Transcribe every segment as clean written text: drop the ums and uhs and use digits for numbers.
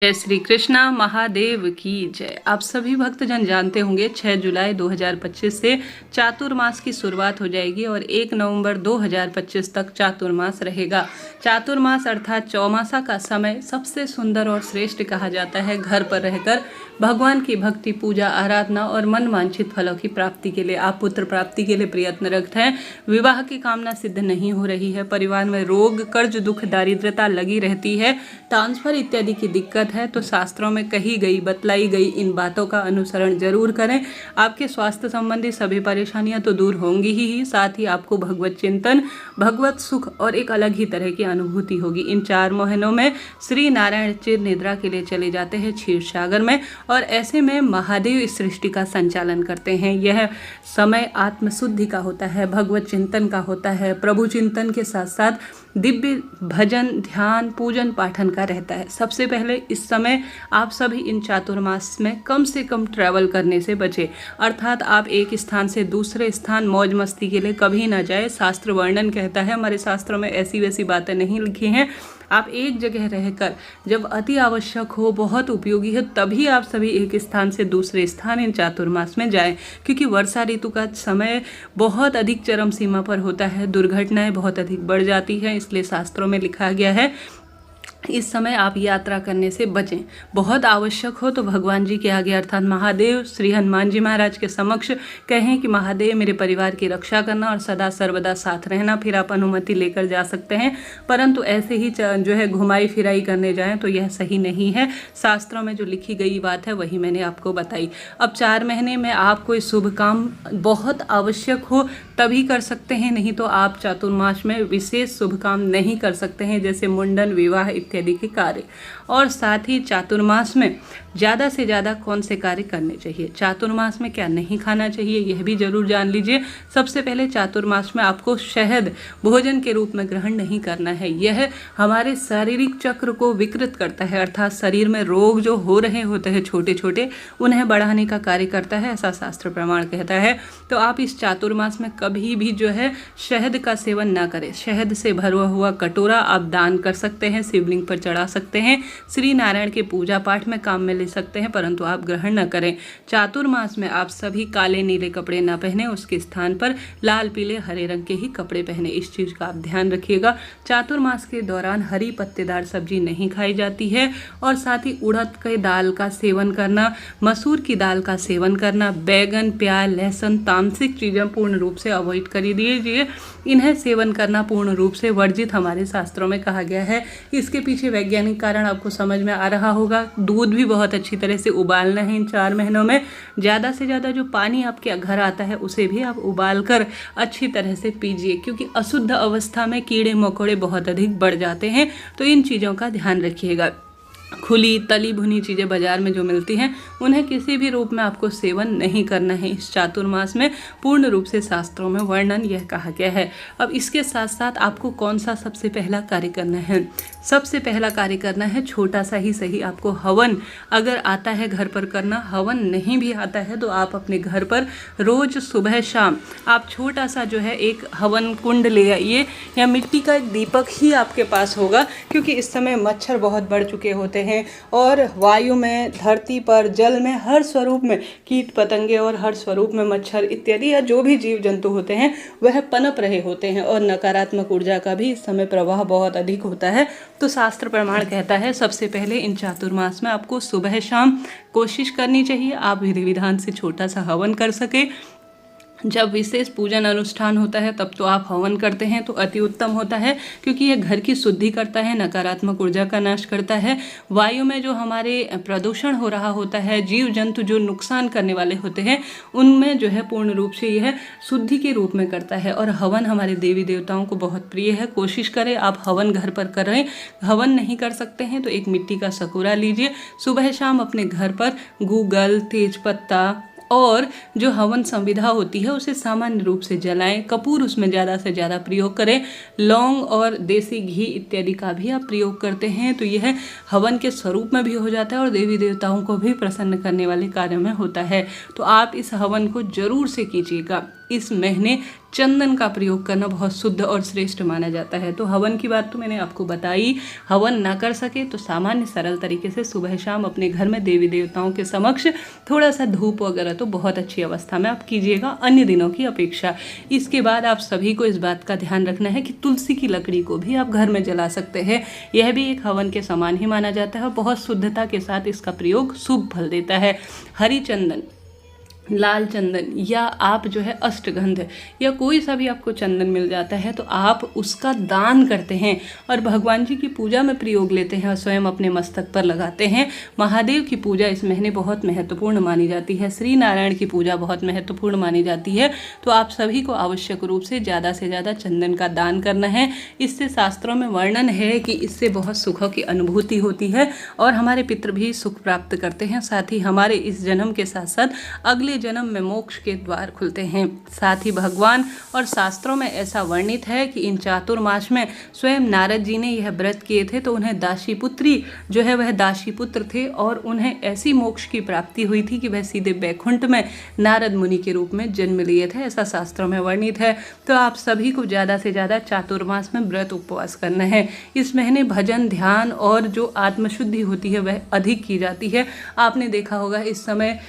जय श्री कृष्णा महादेव की जय। आप सभी भक्तजन जानते होंगे 6 जुलाई 2025 से चातुर्मास की शुरुआत हो जाएगी और 1 नवंबर 2025 तक चातुर्मास रहेगा। चातुर्मास अर्थात चौमासा का समय सबसे सुंदर और श्रेष्ठ कहा जाता है। घर पर रहकर भगवान की भक्ति, पूजा, आराधना और मन वांछित फलों की प्राप्ति के लिए आप पुत्र प्राप्ति के लिए प्रयत्न रखते हैं। विवाह की कामना सिद्ध नहीं हो रही है, परिवार में रोग, कर्ज, दुख, दारिद्रता लगी रहती है, ट्रांसफर इत्यादि की दिक्कत है, तो शास्त्रों में कही गई, बतलाई गई इन बातों का अनुसरण जरूर करें। आपके स्वास्थ्य संबंधी सभी परेशानियां तो दूर होंगी ही, साथ ही आपको भगवत चिंतन, भगवत सुख और एक अलग ही तरह की अनुभूति होगी। इन 4 महीनों में श्री नारायण चिर निद्रा के लिए चले जाते हैं क्षीर सागर में और ऐसे में महादेव इस सृष्टि का संचालन करते हैं। यह समय आत्मशुद्धि का होता है, भगवत चिंतन का होता है, प्रभु चिंतन के साथ साथ दिव्य भजन, ध्यान, पूजन, पाठन का रहता है। सबसे पहले इस समय आप सभी इन चातुर्मास में कम से कम ट्रैवल करने से बचें, अर्थात आप एक स्थान से दूसरे स्थान मौज मस्ती के लिए कभी ना जाए। शास्त्र वर्णन कहता है, हमारे शास्त्रों में ऐसी वैसी बातें नहीं लिखी हैं। आप एक जगह रहकर जब अति आवश्यक हो, बहुत उपयोगी है, तभी आप सभी एक स्थान से दूसरे स्थान इन चातुर्मास में जाएं, क्योंकि वर्षा ऋतु का समय बहुत अधिक चरम सीमा पर होता है, दुर्घटनाएं बहुत अधिक बढ़ जाती हैं। इसलिए शास्त्रों में लिखा गया है इस समय आप यात्रा करने से बचें। बहुत आवश्यक हो तो भगवान जी के आगे अर्थात महादेव श्री हनुमान जी महाराज के समक्ष कहें कि महादेव मेरे परिवार की रक्षा करना और सदा सर्वदा साथ रहना, फिर आप अनुमति लेकर जा सकते हैं। परंतु ऐसे ही जो है घुमाई फिराई करने जाएं तो यह सही नहीं है। शास्त्रों में जो लिखी गई बात है वही मैंने आपको बताई। अब 4 महीने में आप कोई शुभ काम बहुत आवश्यक हो तभी कर सकते हैं, नहीं तो आप चातुर्मास में विशेष शुभ काम नहीं कर सकते हैं, जैसे मुंडन, विवाह इत्यादि के कार्य। और साथ ही चातुर्मास में ज़्यादा से ज़्यादा कौन से कार्य करने चाहिए, चातुर्मास में क्या नहीं खाना चाहिए, यह भी जरूर जान लीजिए। सबसे पहले चातुर्मास में आपको शहद भोजन के रूप में ग्रहण नहीं करना है। यह हमारे शारीरिक चक्र को विकृत करता है, अर्थात शरीर में रोग जो हो रहे होते हैं छोटे छोटे, उन्हें बढ़ाने का कार्य करता है, ऐसा शास्त्र प्रमाण कहता है। तो आप इस चातुर्मास में कभी भी जो है शहद का सेवन ना करें। शहद से भरा हुआ कटोरा आप दान कर सकते हैं, शिवलिंग पर चढ़ा सकते हैं, श्री नारायण के पूजा पाठ में काम में ले सकते हैं, परंतु आप ग्रहण न करें। चातुर्मास में आप सभी काले नीले कपड़े ना पहने, उसके स्थान पर लाल पीले हरे रंग के ही कपड़े पहने। इस चीज का आप ध्यान रखिएगा। चातुर्मास के दौरान हरी पत्तेदार सब्जी नहीं खाई जाती है और साथ ही उड़द के दाल का सेवन करना, मसूर की दाल का सेवन करना, बैगन, प्याज, लहसुन, तामसिक चीजें पूर्ण रूप से अवॉइड कर दीजिए। इन्हें सेवन करना पूर्ण रूप से वर्जित हमारे शास्त्रों में कहा गया है। इसके पीछे वैज्ञानिक कारण आपको समझ में आ रहा होगा। दूध भी बहुत अच्छी तरह से उबालना है इन 4 महीनों में। ज़्यादा से ज़्यादा जो पानी आपके घर आता है उसे भी आप उबाल कर अच्छी तरह से पीजिए, क्योंकि अशुद्ध अवस्था में कीड़े मकोड़े बहुत अधिक बढ़ जाते हैं। तो इन चीज़ों का ध्यान रखिएगा। खुली तली भुनी चीज़ें बाजार में जो मिलती हैं उन्हें किसी भी रूप में आपको सेवन नहीं करना है इस चातुर्मास में, पूर्ण रूप से शास्त्रों में वर्णन यह कहा गया है। अब इसके साथ साथ आपको कौन सा सबसे पहला कार्य करना है, सबसे पहला कार्य करना है छोटा सा ही सही आपको हवन अगर आता है घर पर करना। हवन नहीं भी आता है तो आप अपने घर पर रोज सुबह शाम आप छोटा सा जो है एक हवन कुंड ले आइए, या मिट्टी का एक दीपक ही आपके पास होगा, क्योंकि इस समय मच्छर बहुत बढ़ चुके होते हैं और वायु में, धरती पर, जल में, हर स्वरूप में कीट पतंगे और हर स्वरूप में मच्छर इत्यादि या जो भी जीव जंतु होते हैं वह पनप रहे होते हैं और नकारात्मक ऊर्जा का भी इस समय प्रवाह बहुत अधिक होता है। तो शास्त्र प्रमाण कहता है सबसे पहले इन चातुर्मास में आपको सुबह शाम कोशिश करनी चाहिए आप विधि विधान से छोटा सा हवन कर सके। जब विशेष पूजन अनुष्ठान होता है तब तो आप हवन करते हैं तो अति उत्तम होता है, क्योंकि यह घर की शुद्धि करता है, नकारात्मक ऊर्जा का नाश करता है। वायु में जो हमारे प्रदूषण हो रहा होता है, जीव जंतु जो नुकसान करने वाले होते हैं, उनमें जो है पूर्ण रूप से यह शुद्धि के रूप में करता है। और हवन हमारे देवी देवताओं को बहुत प्रिय है। कोशिश करें आप हवन घर पर करें। हवन नहीं कर सकते हैं तो एक मिट्टी का सकोरा लीजिए, सुबह शाम अपने घर पर गूगल, तेजपत्ता और जो हवन संविधा होती है उसे सामान्य रूप से जलाएं। कपूर उसमें ज़्यादा से ज़्यादा प्रयोग करें। लौंग और देसी घी इत्यादि का भी आप प्रयोग करते हैं तो यह हवन के स्वरूप में भी हो जाता है और देवी देवताओं को भी प्रसन्न करने वाले कार्य में होता है। तो आप इस हवन को जरूर से कीजिएगा। इस महीने चंदन का प्रयोग करना बहुत शुद्ध और श्रेष्ठ माना जाता है। तो हवन की बात तो मैंने आपको बताई। हवन ना कर सके तो सामान्य सरल तरीके से सुबह शाम अपने घर में देवी देवताओं के समक्ष थोड़ा सा धूप वगैरह तो बहुत अच्छी अवस्था में आप कीजिएगा अन्य दिनों की अपेक्षा। इसके बाद आप सभी को इस बात का ध्यान रखना है कि तुलसी की लकड़ी को भी आप घर में जला सकते हैं। यह भी एक हवन के समान ही माना जाता है और बहुत शुद्धता के साथ इसका प्रयोग शुभ फल देता है। हरी चंदन, लाल चंदन या आप जो है अष्टगंध या कोई सा भी आपको चंदन मिल जाता है तो आप उसका दान करते हैं और भगवान जी की पूजा में प्रयोग लेते हैं और स्वयं अपने मस्तक पर लगाते हैं। महादेव की पूजा इस महीने बहुत महत्वपूर्ण मानी जाती है। श्री नारायण की पूजा बहुत महत्वपूर्ण मानी जाती है। तो आप सभी को आवश्यक रूप से ज़्यादा चंदन का दान करना है। इससे शास्त्रों में वर्णन है कि इससे बहुत सुखों की अनुभूति होती है और हमारे पितृ भी सुख प्राप्त करते हैं। साथ ही हमारे इस जन्म के साथ साथ अगले जन्म में मोक्ष के द्वार खुलते हैं। साथ ही भगवान और शास्त्रों में ऐसा वर्णित है कि इन चातुर्मास में स्वयं नारद जी ने यह व्रत किए थे तो उन्हें दासी पुत्री जो है वह दासी पुत्र थे और उन्हें ऐसी मोक्ष की प्राप्ति हुई थी कि वह सीधे बैकुंठ में नारद मुनि के रूप में जन्म लिए थे। ऐसा शास्त्रों में वर्णित है। तो आप सभी को ज़्यादा से ज़्यादा चातुर्मास में व्रत उपवास करना है। इस महीने भजन ध्यान और जो आत्मशुद्धि होती है वह अधिक की जाती है। आपने देखा होगा इस समय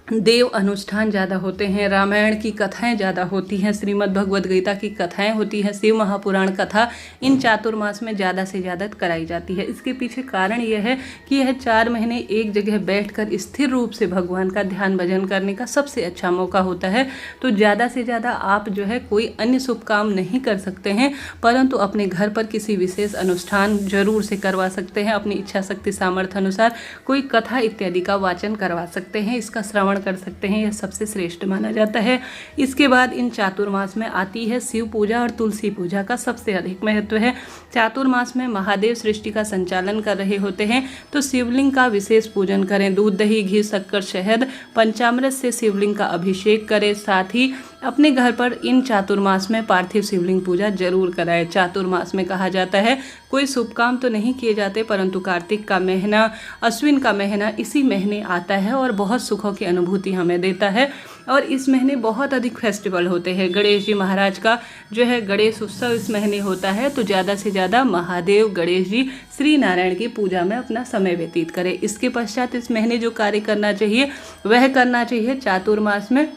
देव अनुष्ठान ज़्यादा होते हैं, रामायण की कथाएं ज़्यादा होती हैं, श्रीमद् भगवद गीता की कथाएं होती हैं, शिव महापुराण कथा इन चातुर्मास में ज़्यादा से ज़्यादा कराई जाती है। इसके पीछे कारण यह है कि यह 4 महीने एक जगह बैठकर स्थिर रूप से भगवान का ध्यान भजन करने का सबसे अच्छा मौका होता है। तो ज़्यादा से ज़्यादा आप जो है कोई अन्य शुभ काम नहीं कर सकते हैं परंतु अपने घर पर किसी विशेष अनुष्ठान जरूर से करवा सकते हैं। अपनी इच्छा शक्ति सामर्थ्य अनुसार कोई कथा इत्यादि का वाचन करवा सकते हैं, इसका श्रवण कर सकते हैं। यह सबसे श्रेष्ठ माना जाता है। इसके बाद इन चातुर्मास में आती है शिव पूजा और तुलसी पूजा का सबसे अधिक महत्व है। चातुर्मास में महादेव सृष्टि का संचालन कर रहे होते हैं तो शिवलिंग का विशेष पूजन करें। दूध दही घी शक्कर शहद पंचामृत से शिवलिंग का अभिषेक करें। साथ ही अपने घर पर इन चातुर्मास में पार्थिव शिवलिंग पूजा जरूर कराएं। चातुर्मास में कहा जाता है कोई शुभ काम तो नहीं किए जाते परंतु कार्तिक का महीना, अश्विन का महीना इसी महीने आता है और बहुत सुखों की अनुभूति हमें देता है। और इस महीने बहुत अधिक फेस्टिवल होते हैं। गणेश जी महाराज का जो है गणेश उत्सव इस महीने होता है तो ज़्यादा से ज़्यादा महादेव गणेश जी श्री नारायण की पूजा में अपना समय व्यतीत करें। इसके पश्चात इस महीने जो कार्य करना चाहिए वह करना चाहिए चातुर्मास में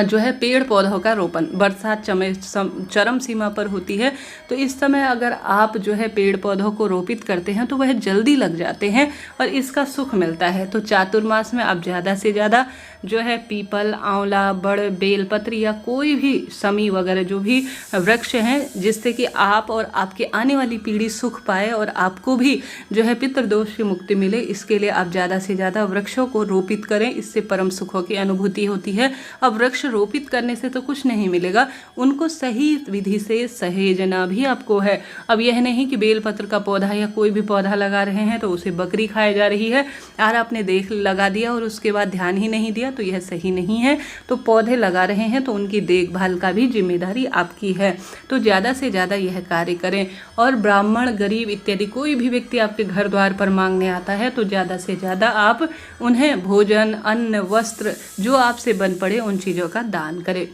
जो है पेड़ पौधों का रोपण। बरसात चरम सीमा पर होती है तो इस समय अगर आप जो है पेड़ पौधों को रोपित करते हैं तो वह जल्दी लग जाते हैं और इसका सुख मिलता है। तो चातुर्मास में आप ज़्यादा से ज़्यादा जो है पीपल, आंवला, बड़, बेलपत्र या कोई भी समी वगैरह जो भी वृक्ष हैं जिससे कि आप और आपके आने वाली पीढ़ी सुख पाए और आपको भी जो है पितृदोष की मुक्ति मिले, इसके लिए आप ज़्यादा से ज़्यादा वृक्षों को रोपित करें। इससे परम सुखों की अनुभूति होती है। अब वृक्ष रोपित करने से तो कुछ नहीं मिलेगा, उनको सही विधि से सहेजना भी आपको है। अब यह नहीं कि बेलपत्र का पौधा या कोई भी पौधा लगा रहे हैं तो उसे बकरी खाए जा रही है और आपने लगा दिया और उसके बाद ध्यान ही नहीं दिया तो यह सही नहीं है। तो पौधे लगा रहे हैं तो उनकी देखभाल का भी जिम्मेदारी आपकी है। तो ज़्यादा से ज़्यादा यह कार्य करें। और ब्राह्मण, गरीब इत्यादि कोई भी व्यक्ति आपके घर द्वार पर मांगने आता है तो ज़्यादा से ज़्यादा आप उन्हें भोजन, अन्न, वस्त्र जो आपसे बन पड़े उन चीज़ों का दान करें।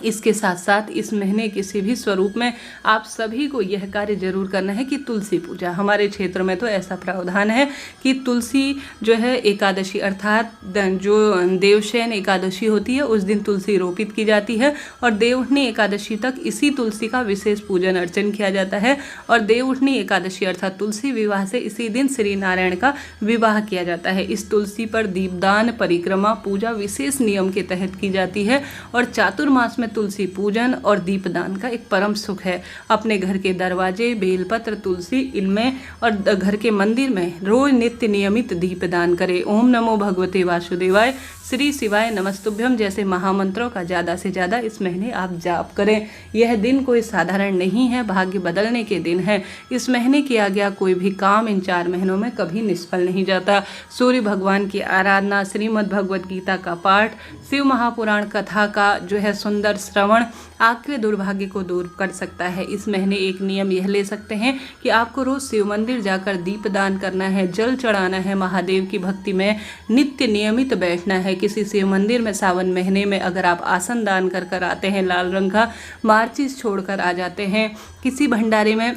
इसके साथ साथ इस महीने किसी भी स्वरूप में आप सभी को यह कार्य जरूर करना है कि तुलसी पूजा, हमारे क्षेत्र में तो ऐसा प्रावधान है कि तुलसी जो है एकादशी अर्थात जो देवशयन एकादशी होती है उस दिन तुलसी रोपित की जाती है और देवउठनी एकादशी तक इसी तुलसी का विशेष पूजन अर्चन किया जाता है। और देवउठनी एकादशी अर्थात तुलसी विवाह से इसी दिन श्री नारायण का विवाह किया जाता है। इस तुलसी पर दीपदान, परिक्रमा, पूजा विशेष नियम के तहत की जाती है। और चातुर्मास में तुलसी पूजन और दीपदान का एक परम सुख है। अपने घर के दरवाजे, बेलपत्र, तुलसी इनमें और घर के मंदिर में रोज नित्य नियमित दीपदान करें। ओम नमो भगवते वासुदेवाय, श्री शिवाय नमस्तुभ्यम जैसे महामंत्रों का ज़्यादा से ज़्यादा इस महीने आप जाप करें। यह दिन कोई साधारण नहीं है, भाग्य बदलने के दिन है। इस महीने किया गया कोई भी काम इन 4 महीनों में कभी निष्फल नहीं जाता। सूर्य भगवान की आराधना, श्रीमद् भगवद गीता का पाठ, शिव महापुराण कथा का जो है सुंदर स्पर्श श्रवण आपके दुर्भाग्य को दूर कर सकता है। इस महीने एक नियम यह ले सकते हैं कि आपको रोज शिव मंदिर जाकर दीप दान करना है, जल चढ़ाना है, महादेव की भक्ति में नित्य नियमित बैठना है। किसी शिव मंदिर में सावन महीने में अगर आप आसन दान कर आते हैं, लाल रंग का माचिस छोड़कर आ जाते हैं, किसी भंडारे में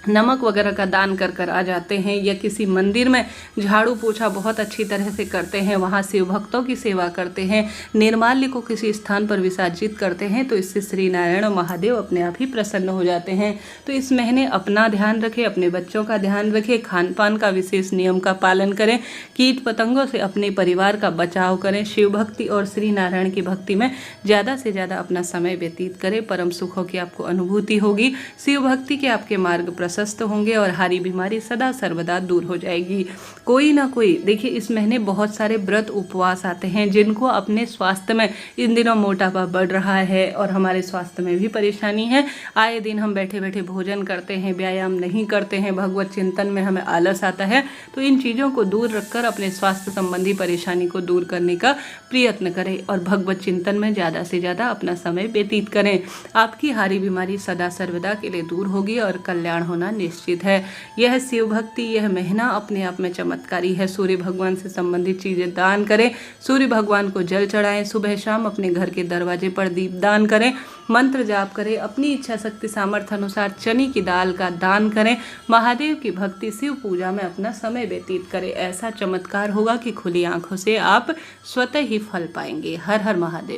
नमक वगैरह का दान कर आ जाते हैं, या किसी मंदिर में झाड़ू पोछा बहुत अच्छी तरह से करते हैं, वहाँ शिव भक्तों की सेवा करते हैं, निर्माल्य को किसी स्थान पर विसर्जित करते हैं, तो इससे श्री नारायण और महादेव अपने आप ही प्रसन्न हो जाते हैं। तो इस महीने अपना ध्यान रखें, अपने बच्चों का ध्यान रखें, खान पान का विशेष नियम का पालन करें, कीट पतंगों से अपने परिवार का बचाव करें, शिव भक्ति और श्री नारायण की भक्ति में ज़्यादा से ज़्यादा अपना समय व्यतीत करें। परम सुखों की आपको अनुभूति होगी, शिव भक्ति के आपके मार्ग स्वस्थ होंगे और हारी बीमारी सदा सर्वदा दूर हो जाएगी। कोई ना कोई, देखिए इस महीने बहुत सारे व्रत उपवास आते हैं जिनको अपने स्वास्थ्य में, इन दिनों मोटापा बढ़ रहा है और हमारे स्वास्थ्य में भी परेशानी है। आए दिन हम बैठे बैठे भोजन करते हैं, व्यायाम नहीं करते हैं, भगवत चिंतन में हमें आलस आता है। तो इन चीज़ों को दूर रखकर अपने स्वास्थ्य संबंधी परेशानी को दूर करने का प्रयत्न करें और भगवत चिंतन में ज़्यादा से ज़्यादा अपना समय व्यतीत करें। आपकी हारी बीमारी सदा सर्वदा के लिए दूर होगी और कल्याण होना निश्चित है। यह शिव भक्ति, यह महीना अपने आप में चमत्कारी है। सूर्य भगवान से संबंधित चीजें दान करें, सूर्य भगवान को जल चढ़ाएं, सुबह शाम अपने घर के दरवाजे पर दीप दान करें, मंत्र जाप करें, अपनी इच्छा शक्ति सामर्थ्य अनुसार चने की दाल का दान करें, महादेव की भक्ति शिव पूजा में अपना समय व्यतीत करें। ऐसा चमत्कार होगा कि खुली आंखों से आप स्वतः ही फल पाएंगे। हर हर महादेव।